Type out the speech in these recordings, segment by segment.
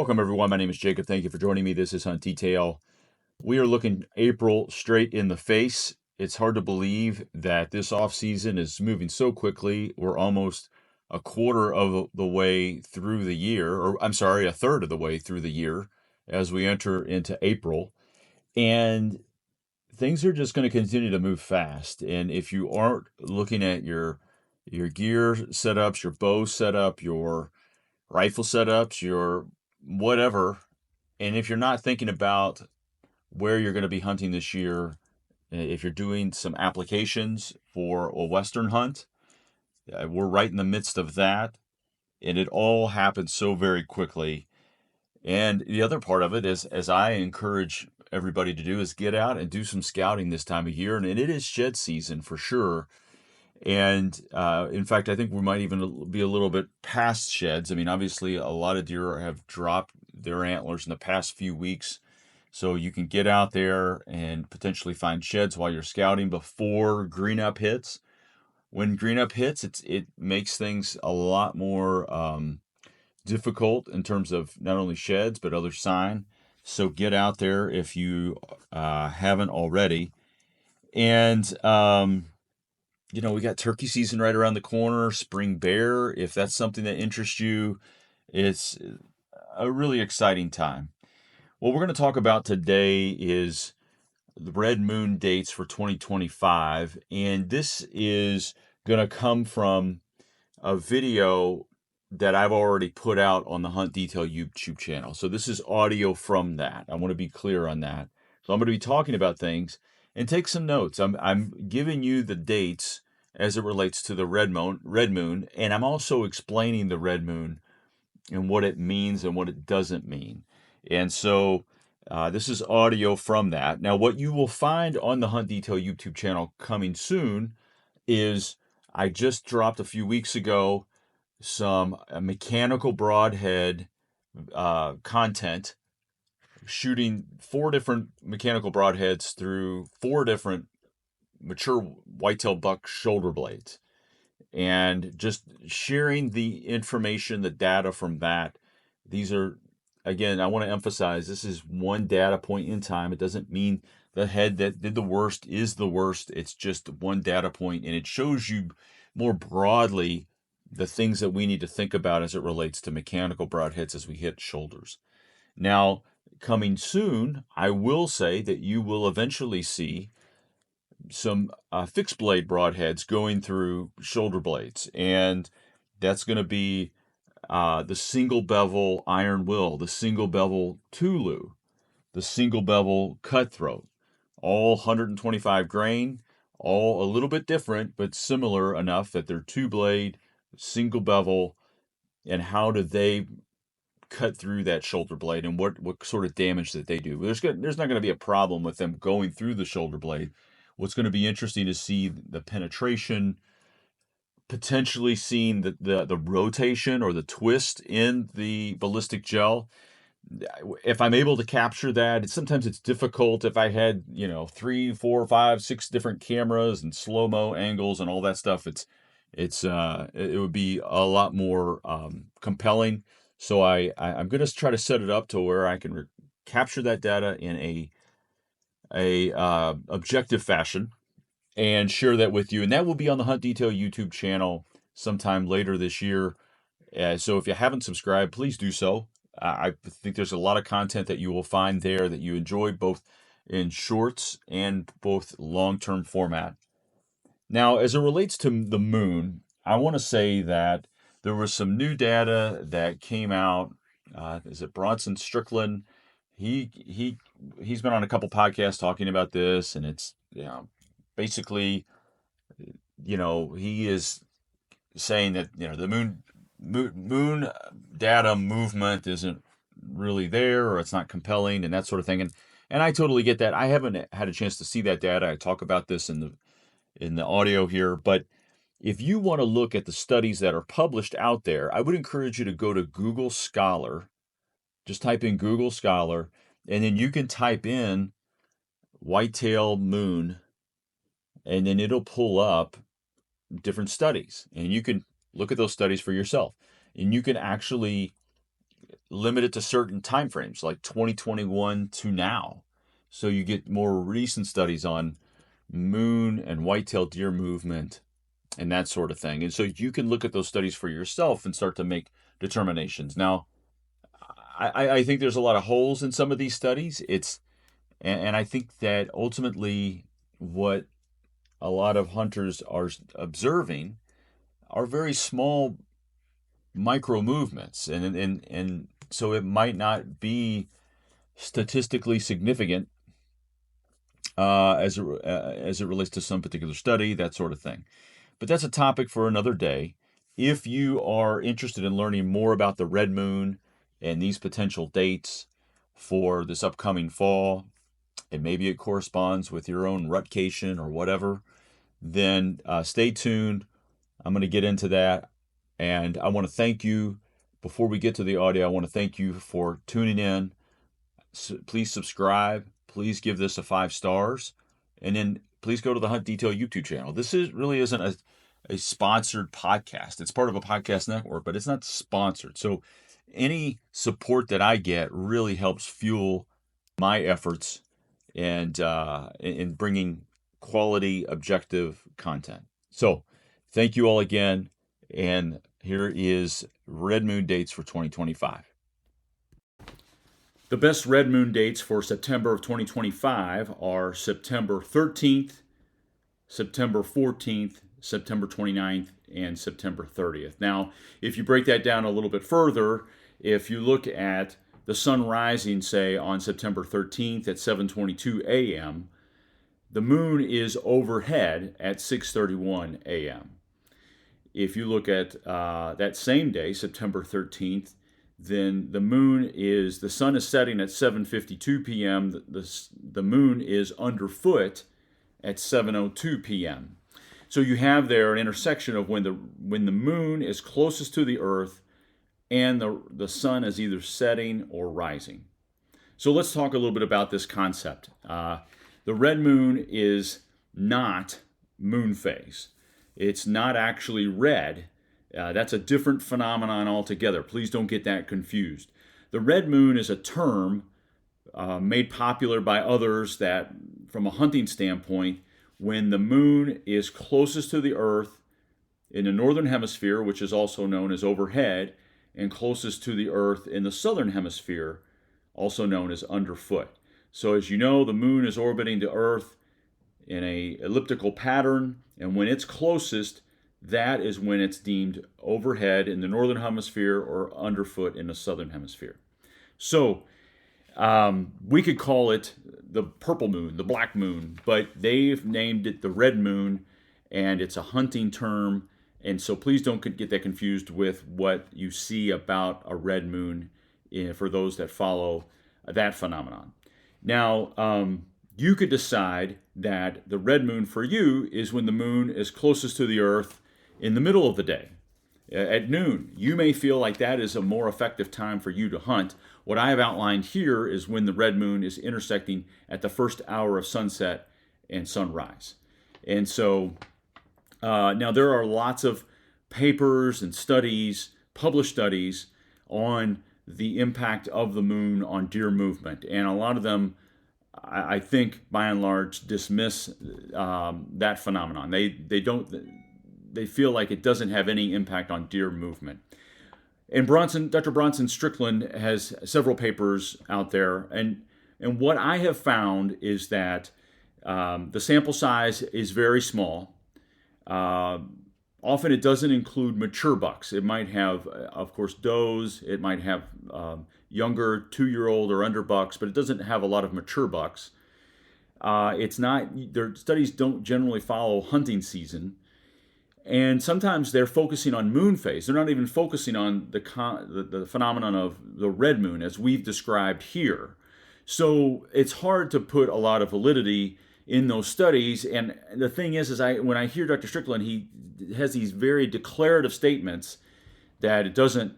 Welcome, everyone. My name is Jacob. Thank you for joining me. This is Hunt Detail. We are looking April straight in the face. It's hard to believe that this off season is moving so quickly. We're almost a quarter of the way through the year, or I'm sorry, a third of the way through the year as we enter into April. And things are just going to continue to move fast. And if you aren't looking at your gear setups, your bow setup, your rifle setups, your whatever, and if you're not thinking about where you're going to be hunting this year, if you're doing some applications for a Western hunt, we're right in the midst of that. And it all happens so very quickly. And the other part of it is, as I encourage everybody to do, is get out and do some scouting this time of year. And it is shed season for sure. And in fact, I think we might even be a little bit past sheds. I mean, obviously, a lot of deer have dropped their antlers in the past few weeks. So you can get out there and potentially find sheds while you're scouting before green up hits. When green up hits, it makes things a lot more difficult in terms of not only sheds, but other sign. So get out there if you haven't already. And we got turkey season right around the corner, spring bear. If that's something that interests you, it's a really exciting time. What we're going to talk about today is the red moon dates for 2025. And this is going to come from a video that I've already put out on the Hunt Detail YouTube channel. So this is audio from that. I want to be clear on that. So I'm going to be talking about things and take some notes. I'm giving you the dates as it relates to the red moon, and I'm also explaining the red moon and what it means and what it doesn't mean. And so this is audio from that. Now, what you will find on the Hunt Detail YouTube channel coming soon is I just dropped a few weeks ago some mechanical broadhead content, shooting 4 different mechanical broadheads through 4 different mature whitetail buck shoulder blades, and just sharing the information, the data from that. These are, again, I want to emphasize, this is one data point in time. It doesn't mean the head that did the worst is the worst. It's just one data point, and it shows you more broadly the things that we need to think about as it relates to mechanical broadheads as we hit shoulders. Now, coming soon, I will say that you will eventually see some fixed blade broadheads going through shoulder blades, and that's going to be the single bevel iron will, the single bevel Tulu, the single bevel cutthroat, all 125 grain, all a little bit different, but similar enough that they're 2-blade, single bevel, and how do they cut through that shoulder blade and what sort of damage that they do. There's not going to be a problem with them going through the shoulder blade. What's going to be interesting to see the penetration, potentially seeing the rotation or the twist in the ballistic gel. If I'm able to capture that, sometimes it's difficult. If I had 3, 4, 5, 6 different cameras and slow-mo angles and all that stuff, it would be a lot more compelling. So I'm going to try to set it up to where I can capture that data in a objective fashion and share that with you. And that will be on the Hunt Detail YouTube channel sometime later this year. So if you haven't subscribed, please do so. I think there's a lot of content that you will find there that you enjoy, both in shorts and both long-term format. Now, as it relates to the moon, I want to say that there was some new data that came out. Is it Bronson Strickland? He's been on a couple podcasts talking about this, and it's basically, he is saying that the moon data movement isn't really there, or it's not compelling, and that sort of thing. And I totally get that. I haven't had a chance to see that data. I talk about this in the audio here, but if you want to look at the studies that are published out there, I would encourage you to go to Google Scholar. Just type in Google Scholar, and then you can type in whitetail moon, and then it'll pull up different studies, and you can look at those studies for yourself, and you can actually limit it to certain time frames, like 2021 to now. So you get more recent studies on moon and whitetail deer movement and that sort of thing. And so you can look at those studies for yourself and start to make determinations. Now, I think there's a lot of holes in some of these studies. And I think that ultimately what a lot of hunters are observing are very small micro movements, and so it might not be statistically significant as it relates to some particular study, that sort of thing. But that's a topic for another day. If you are interested in learning more about the red moon and these potential dates for this upcoming fall, and maybe it corresponds with your own rutcation or whatever, then stay tuned. I'm going to get into that. And I want to thank you. Before we get to the audio, I want to thank you for tuning in. Please subscribe. Please give this a 5 stars. And then please go to the Hunt Detail YouTube channel. This really isn't a sponsored podcast. It's part of a podcast network, but it's not sponsored. So any support that I get really helps fuel my efforts and in bringing quality, objective content. So thank you all again. And here is red moon dates for 2025. The best red moon dates for September of 2025 are September 13th, September 14th, September 29th, and September 30th. Now, if you break that down a little bit further, if you look at the sun rising, say, on September 13th at 7:22 a.m., the moon is overhead at 6:31 a.m. If you look at that same day, September 13th, then the sun is setting at 7:52 p.m. The moon is underfoot at 7:02 p.m. So you have there an intersection of when the moon is closest to the earth and the sun is either setting or rising. So let's talk a little bit about this concept. The red moon is not moon phase. It's not actually red. That's a different phenomenon altogether. Please don't get that confused. The red moon is a term made popular by others that, from a hunting standpoint, when the moon is closest to the earth in the northern hemisphere, which is also known as overhead, and closest to the earth in the southern hemisphere, also known as underfoot. So as you know, the moon is orbiting the earth in a elliptical pattern, and when it's closest, that is when it's deemed overhead in the northern hemisphere or underfoot in the southern hemisphere. So we could call it the purple moon, the black moon, but they've named it the red moon, and it's a hunting term. And so please don't get that confused with what you see about a red moon for those that follow that phenomenon. Now, you could decide that the red moon for you is when the moon is closest to the earth in the middle of the day, at noon. You may feel like that is a more effective time for you to hunt. What I have outlined here is when the red moon is intersecting at the first hour of sunset and sunrise. And so now there are lots of papers and studies, published studies, on the impact of the moon on deer movement. And a lot of them, I think, by and large, dismiss that phenomenon. They feel like it doesn't have any impact on deer movement. And Dr. Bronson Strickland has several papers out there, and what I have found is that the sample size is very small. Often it doesn't include mature bucks. It might have, of course, does. It might have younger 2-year-old or under bucks, but it doesn't have a lot of mature bucks. Their studies don't generally follow hunting season. And sometimes they're focusing on moon phase. They're not even focusing on the phenomenon of the red moon as we've described here. So it's hard to put a lot of validity in those studies. And the thing is when I hear Dr. Strickland, he has these very declarative statements that it doesn't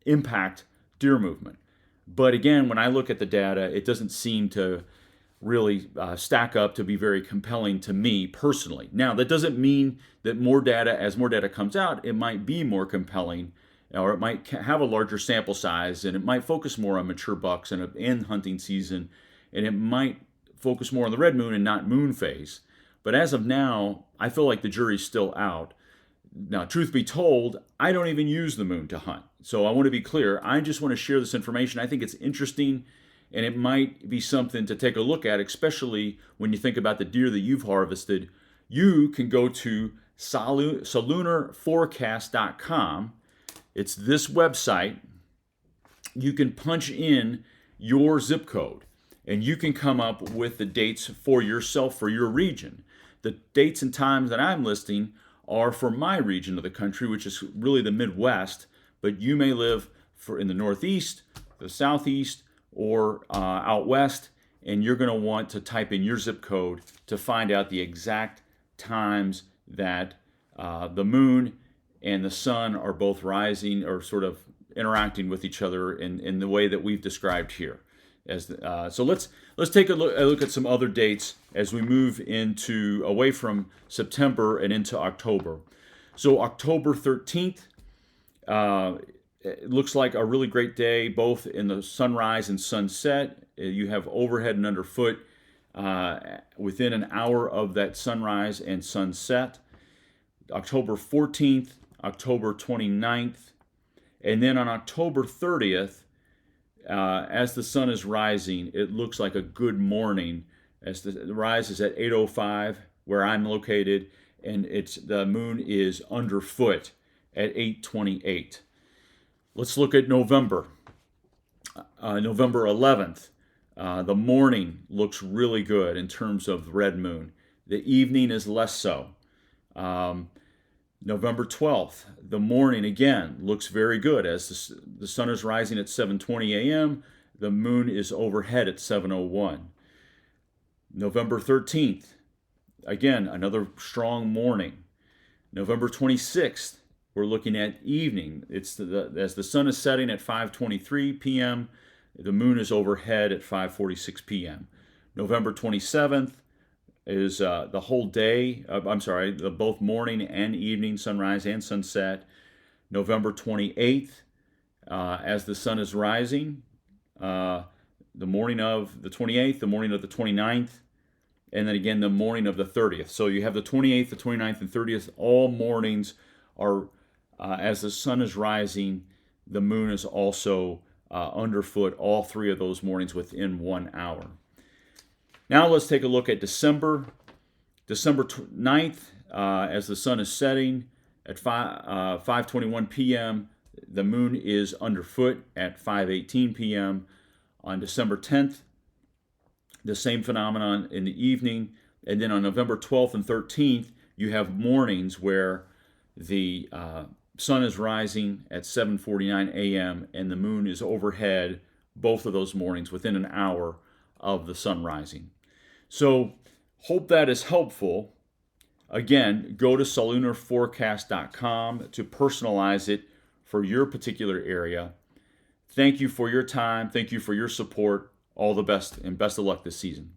impact deer movement. But again, when I look at the data, it doesn't seem to really stack up to be very compelling to me personally. Now, that doesn't mean that as more data comes out, it might be more compelling or it might have a larger sample size, and it might focus more on mature bucks in hunting season, and it might focus more on the red moon and not moon phase. But as of now, I feel like the jury's still out. Now, truth be told, I don't even use the moon to hunt. So I want to be clear. I just want to share this information. I think it's interesting, and it might be something to take a look at, especially when you think about the deer that you've harvested. You can go to lunarforecast.com. It's this website. You can punch in your zip code, and you can come up with the dates for yourself for your region. The dates and times that I'm listing are for my region of the country, which is really the Midwest, but you may live in the Northeast, the Southeast, or out West, and you're going to want to type in your zip code to find out the exact times that the moon and the sun are both rising or sort of interacting with each other in the way that we've described here. So let's take a look at some other dates as we move away from September and into October. So October 13th, it looks like a really great day, both in the sunrise and sunset. You have overhead and underfoot within an hour of that sunrise and sunset. October 14th, October 29th, and then on October 30th, as the sun is rising, it looks like a good morning. As the rise is at 8:05, where I'm located, and the moon is underfoot at 8:28. Let's look at November. November 11th. The morning looks really good in terms of red moon. The evening is less so. November 12th, the morning again looks very good as the sun is rising at 7:20 a.m. The moon is overhead at 7:01. November 13th, again, another strong morning. November 26th, we're looking at evening. As the sun is setting at 5:23 p.m., the moon is overhead at 5:46 p.m. November 27th is the whole day, both morning and evening, sunrise and sunset. November 28th, as the sun is rising, the morning of the 28th, the morning of the 29th, and then again the morning of the 30th. So you have the 28th, the 29th, and 30th. All mornings are, as the sun is rising, the moon is also underfoot, all three of those mornings within 1 hour. Now let's take a look at December. December 9th, as the sun is setting at 5:21 p.m., the moon is underfoot at 5:18 p.m. On December 10th, the same phenomenon in the evening. And then on November 12th and 13th, you have mornings where the sun is rising at 7:49 a.m. and the moon is overhead both of those mornings within an hour of the sun rising. So, hope that is helpful. Again, go to lunarforecast.com to personalize it for your particular area. Thank you for your time. Thank you for your support. All the best and best of luck this season.